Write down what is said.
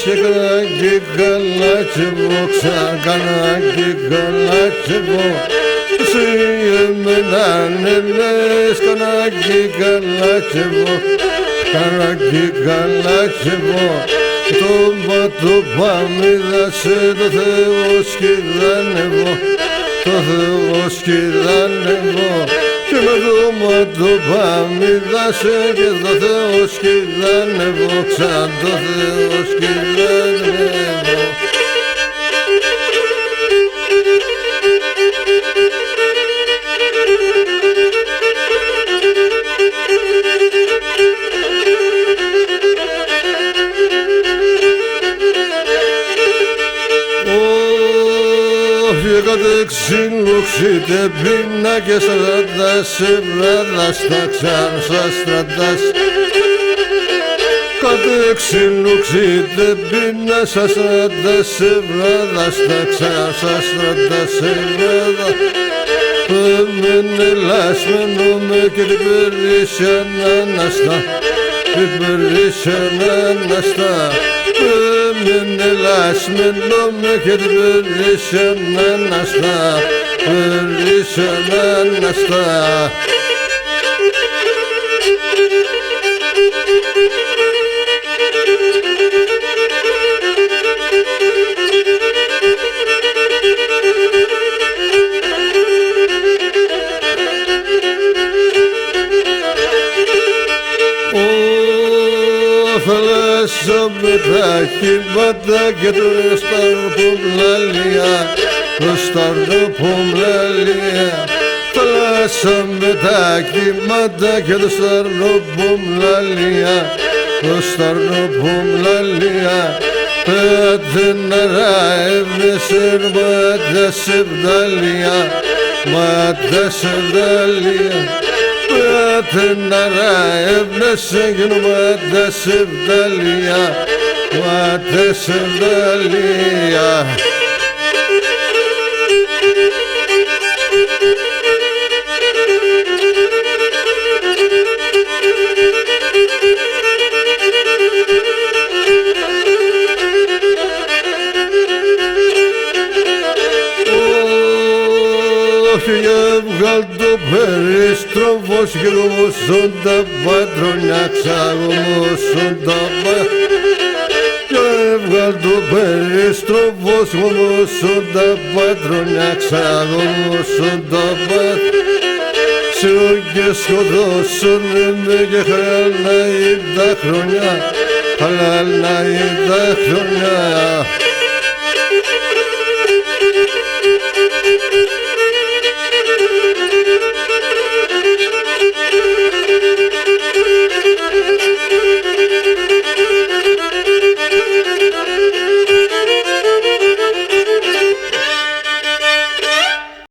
Şekanaki galaçıvo, şekanaki galaçıvo, suyumdan neles kanaki galaçıvo, kanaki galaçıvo, tomba tomba midası doze oşkidanevo, doze oşkidanevo. Tomba tomba midası doze oşkidanevo, doze oşkidanevo. Kadık sinluksi te pinna kesäradas sevradas taksan sastradas. Kadık sinluksi te pinna sastradas sevradas taksan sastradas sevradas. Pömmenelas menume kirperişananasta, kirperişananasta. Pömmenelas menume kirperişananasta, kirperişananasta. Φελέσσομετάκι μάτα και το σταρπουμλέλια, το σταρπουμλέλια. Φελέσσομετάκι μάτα και το σταρπουμλέλια, το σταρπουμλέλια. Πέτνερα έβνεσεν μάτα σεβδάλια, μάτα σεβδάλια. Πέτνερα έβνεσεν μάτα σεβδάλια, μάτα σεβδάλια. Βγάλ' το περιστροφός και γομώσον τα πατρονιά, ξαγομώσον τα πατρονιά. Βγάλ' το περιστροφός, γομώσον τα πατρονιά, ξαγομώσον τα πατρονιά. Σύρω και σκοτώσον με και χαλάλναει τα χρονιά, χαλάλναει τα χρονιά.